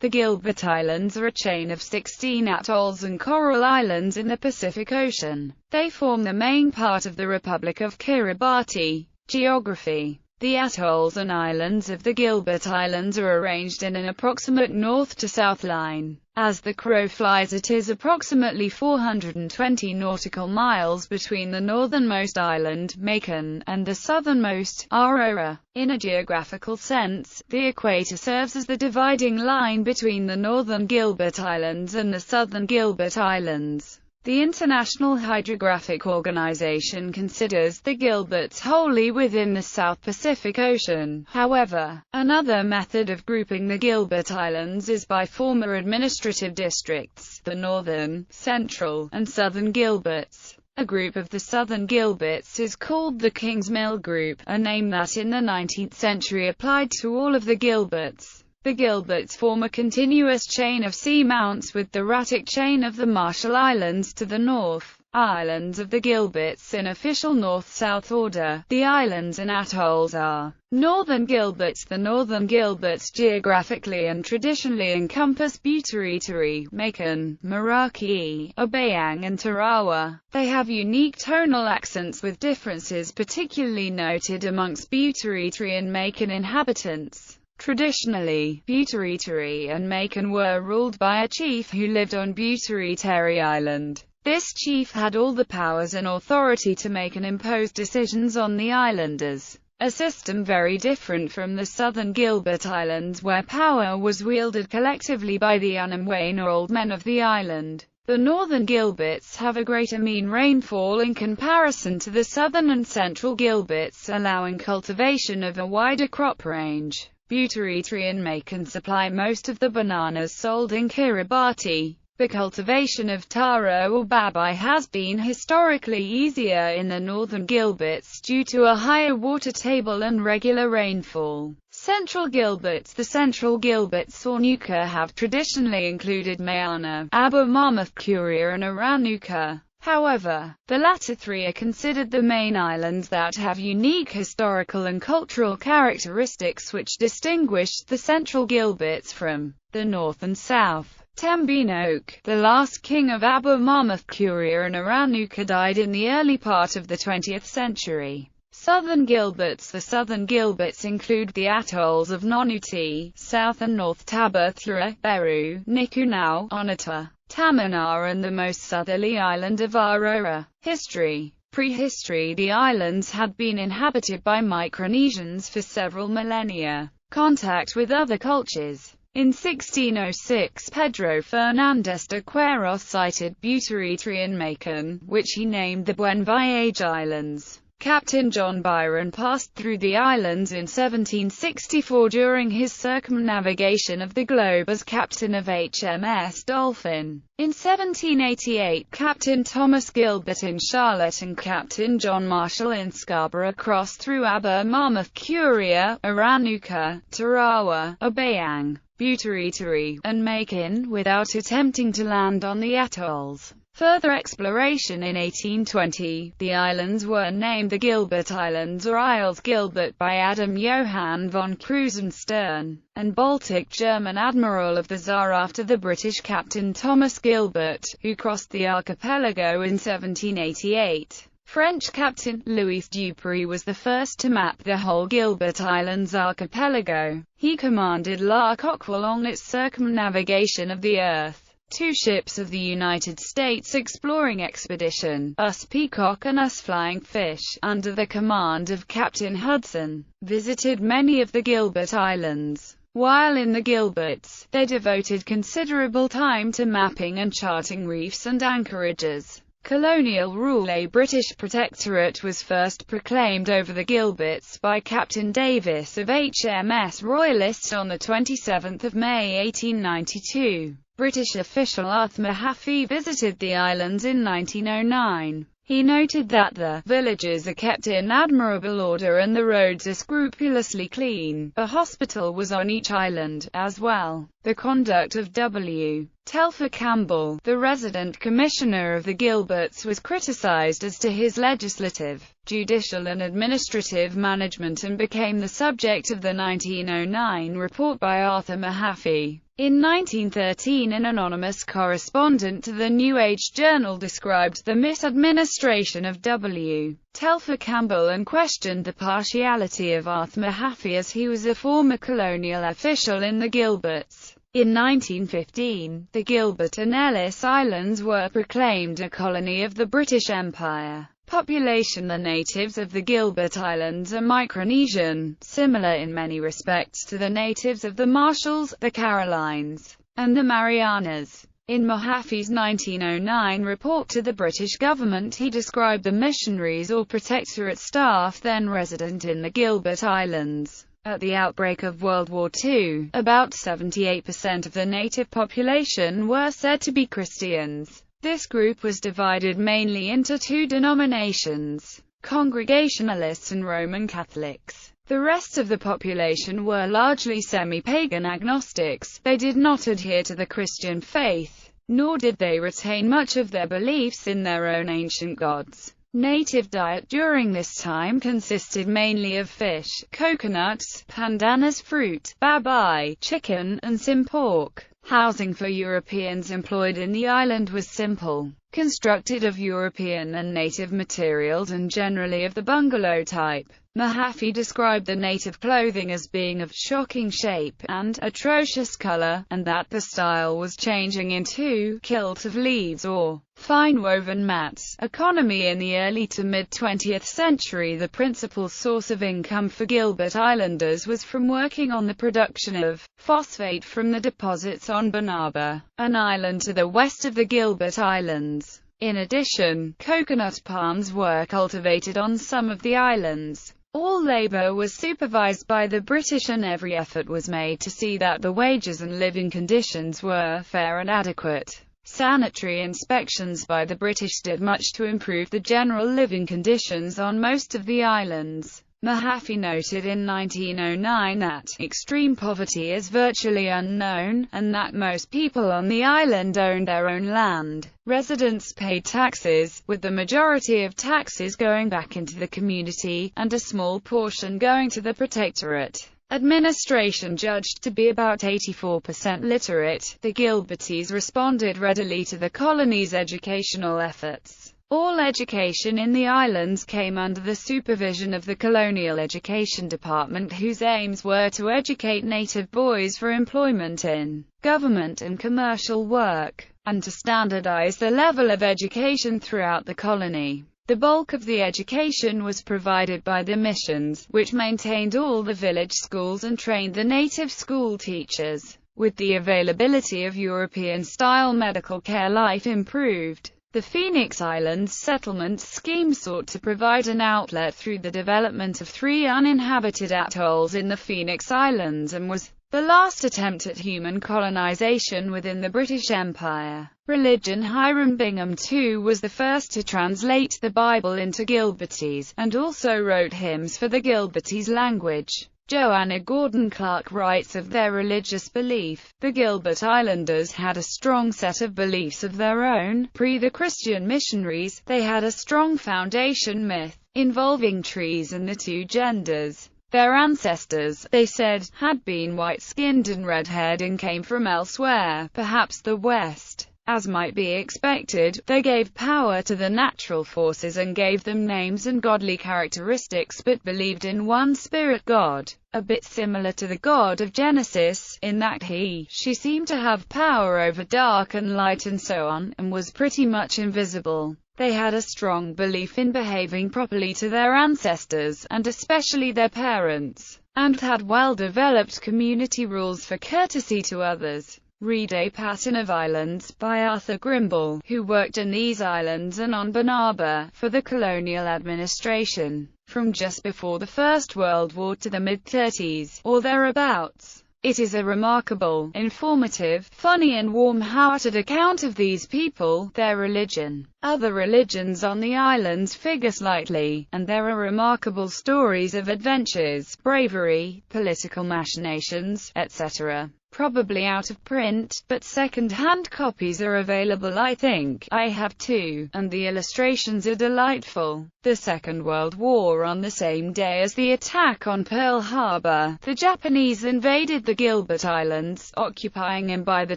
The Gilbert Islands are a chain of 16 atolls and coral islands in the Pacific Ocean. They form the main part of the Republic of Kiribati. Geography. The atolls and islands of the Gilbert Islands are arranged in an approximate north to south line. As the crow flies, it is approximately 420 nautical miles between the northernmost island, Macon, and the southernmost, Aurora. In a geographical sense, the equator serves as the dividing line between the northern Gilbert Islands and the southern Gilbert Islands. The International Hydrographic Organization considers the Gilberts wholly within the South Pacific Ocean. However, another method of grouping the Gilbert Islands is by former administrative districts, the Northern, Central, and Southern Gilberts. A group of the Southern Gilberts is called the Kingsmill Group, a name that in the 19th century applied to all of the Gilberts. The Gilberts form a continuous chain of seamounts with the Ratic chain of the Marshall Islands to the north. Islands of the Gilberts in official north-south order. The islands and atolls are Northern Gilberts. The Northern Gilberts geographically and traditionally encompass Buteritiri, Macon, Meraki, Obayang and Tarawa. They have unique tonal accents with differences particularly noted amongst Buteritiri and Macon inhabitants. Traditionally, Buteritiri and Macon were ruled by a chief who lived on Buteritiri Island. This chief had all the powers and authority to make and impose decisions on the islanders, a system very different from the southern Gilbert Islands where power was wielded collectively by the Anamwane or old men of the island. The northern Gilberts have a greater mean rainfall in comparison to the southern and central Gilberts, allowing cultivation of a wider crop range. Buteritiri and Macon supply most of the bananas sold in Kiribati. The cultivation of taro or babai has been historically easier in the northern Gilberts due to a higher water table and regular rainfall. Central Gilberts. The Central Gilberts or Nuka have traditionally included Mayana, Abermarmouth Curia and Aranuka. However, the latter three are considered the main islands that have unique historical and cultural characteristics which distinguished the Central Gilberts from the north and south. Tembinoke, the last king of Abermarmouth Curia and Aranuka, died in the early part of the 20th century. Southern Gilberts. The Southern Gilberts include the atolls of Nonuti, South and North Taberthura, Beru, Nikunau, Onata, Tamanar and the most southerly island of Aurora. History. Prehistory. The islands had been inhabited by Micronesians for several millennia. Contact with other cultures. In 1606 Pedro Fernandez de Queiroz sighted Buteritiri and Macon, which he named the Buen Viaje Islands. Captain John Byron passed through the islands in 1764 during his circumnavigation of the globe as captain of HMS Dolphin. In 1788 Captain Thomas Gilbert in Charlotte and Captain John Marshall in Scarborough crossed through Abermarmouth Curia, Aranuka, Tarawa, Obayang, Buteritiri, and Macon without attempting to land on the atolls. Further exploration. In 1820, the islands were named the Gilbert Islands or Isles Gilbert by Adam Johann von Krusenstern, and Baltic German admiral of the Tsar after the British captain Thomas Gilbert, who crossed the archipelago in 1788. French captain Louis Dupuy was the first to map the whole Gilbert Islands archipelago. He commanded La Coquille on its circumnavigation of the Earth. Two ships of the United States exploring expedition, US Peacock and US Flying Fish, under the command of Captain Hudson, visited many of the Gilbert Islands. While in the Gilberts, they devoted considerable time to mapping and charting reefs and anchorages. Colonial rule. A British protectorate was first proclaimed over the Gilberts by Captain Davis of HMS Royalist on 27 May 1892. British official Arthur Mahaffey visited the islands in 1909. He noted that the villages are kept in admirable order and the roads are scrupulously clean. A hospital was on each island, as well. The conduct of W. Telfer Campbell, the resident commissioner of the Gilberts, was criticized as to his legislative, judicial and administrative management and became the subject of the 1909 report by Arthur Mahaffey. In 1913, an anonymous correspondent to the New Age Journal described the misadministration of W. Telfer Campbell and questioned the partiality of Arthur Mahaffey, as he was a former colonial official in the Gilberts. In 1915, the Gilbert and Ellice Islands were proclaimed a colony of the British Empire. Population: the natives of the Gilbert Islands are Micronesian, similar in many respects to the natives of the Marshalls, the Carolines, and the Marianas. In Mahaffey's 1909 report to the British government, he described the missionaries or protectorate staff then resident in the Gilbert Islands. At the outbreak of World War II, about 78% of the native population were said to be Christians. This group was divided mainly into two denominations: Congregationalists and Roman Catholics. The rest of the population were largely semi-pagan agnostics. They did not adhere to the Christian faith, nor did they retain much of their beliefs in their own ancient gods. Native diet during this time consisted mainly of fish, coconuts, pandanus fruit, babai, chicken, and sim pork. Housing for Europeans employed in the island was simple, constructed of European and native materials and generally of the bungalow type. Mahaffey described the native clothing as being of shocking shape and atrocious color, and that the style was changing into kilt of leaves or fine woven mats. Economy: in the early to mid-20th century, the principal source of income for Gilbert Islanders was from working on the production of phosphate from the deposits on Banaba, an island to the west of the Gilbert Islands. In addition, coconut palms were cultivated on some of the islands. All labor was supervised by the British, and every effort was made to see that the wages and living conditions were fair and adequate. Sanitary inspections by the British did much to improve the general living conditions on most of the islands. Mahaffey noted in 1909 that extreme poverty is virtually unknown, and that most people on the island owned their own land. Residents paid taxes, with the majority of taxes going back into the community, and a small portion going to the protectorate. Administration judged to be about 84% literate. The Gilbertese responded readily to the colony's educational efforts. All education in the islands came under the supervision of the Colonial Education Department, whose aims were to educate native boys for employment in government and commercial work, and to standardize the level of education throughout the colony. The bulk of the education was provided by the missions, which maintained all the village schools and trained the native school teachers. With the availability of European-style medical care, life improved. The Phoenix Islands settlement scheme sought to provide an outlet through the development of 3 uninhabited atolls in the Phoenix Islands, and was the last attempt at human colonization within the British Empire. Religion: Hiram Bingham II was the first to translate the Bible into Gilbertese, and also wrote hymns for the Gilbertese language. Joanna Gordon Clark writes of their religious belief: the Gilbert Islanders had a strong set of beliefs of their own. Pre the Christian missionaries, they had a strong foundation myth, involving trees and the 2 genders. Their ancestors, they said, had been white-skinned and red-haired and came from elsewhere, perhaps the West. As might be expected, they gave power to the natural forces and gave them names and godly characteristics, but believed in one spirit God, a bit similar to the God of Genesis, in that she seemed to have power over dark and light and so on, and was pretty much invisible. They had a strong belief in behaving properly to their ancestors, and especially their parents, and had well-developed community rules for courtesy to others. Read A Pattern of Islands, by Arthur Grimble, who worked in these islands and on Banaba, for the colonial administration, from just before the First World War to the mid-30s, or thereabouts. It is a remarkable, informative, funny and warm-hearted account of these people, their religion. Other religions on the islands figure slightly, and there are remarkable stories of adventures, bravery, political machinations, etc. probably out of print, but second-hand copies are available. I think I have two, and the illustrations are delightful. The Second World War. On the same day as the attack on Pearl Harbor, the Japanese invaded the Gilbert Islands, occupying them by the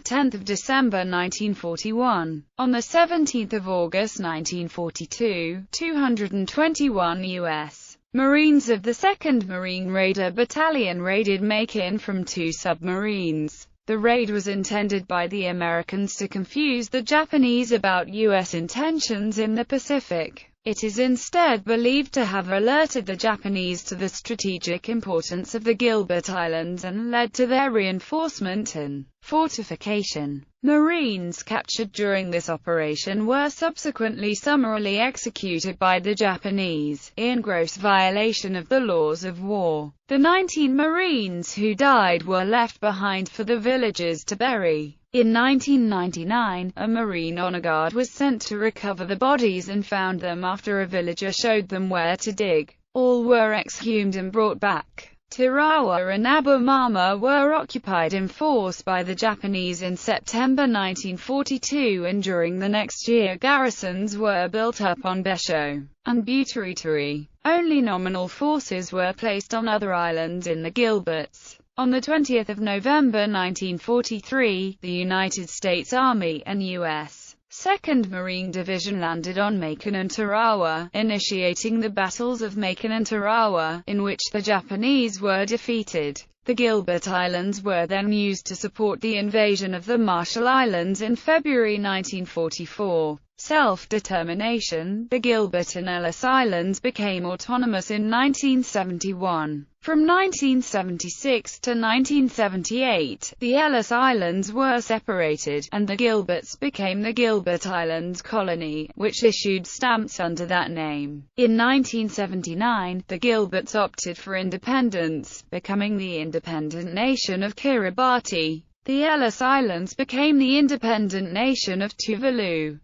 10th of December 1941. On the 17th of August 1942, 221 U.S. Marines of the 2nd Marine Raider Battalion raided Macon from two submarines. The raid was intended by the Americans to confuse the Japanese about U.S. intentions in the Pacific. It is instead believed to have alerted the Japanese to the strategic importance of the Gilbert Islands and led to their reinforcement and fortification. Marines captured during this operation were subsequently summarily executed by the Japanese, in gross violation of the laws of war. The 19 Marines who died were left behind for the villagers to bury. In 1999, a Marine honor guard was sent to recover the bodies and found them after a villager showed them where to dig. All were exhumed and brought back. Tarawa and Abomama were occupied in force by the Japanese in September 1942, and during the next year garrisons were built up on Besho and Buteri. Only nominal forces were placed on other islands in the Gilberts. On the 20th of November 1943, the United States Army and U.S. 2nd Marine Division landed on Macon and Tarawa, initiating the battles of Macon and Tarawa, in which the Japanese were defeated. The Gilbert Islands were then used to support the invasion of the Marshall Islands in February 1944. Self-determination. The Gilbert and Ellis Islands became autonomous in 1971. From 1976 to 1978, the Ellis Islands were separated, and the Gilberts became the Gilbert Islands Colony, which issued stamps under that name. In 1979, the Gilberts opted for independence, becoming the independent nation of Kiribati. The Ellis Islands became the independent nation of Tuvalu.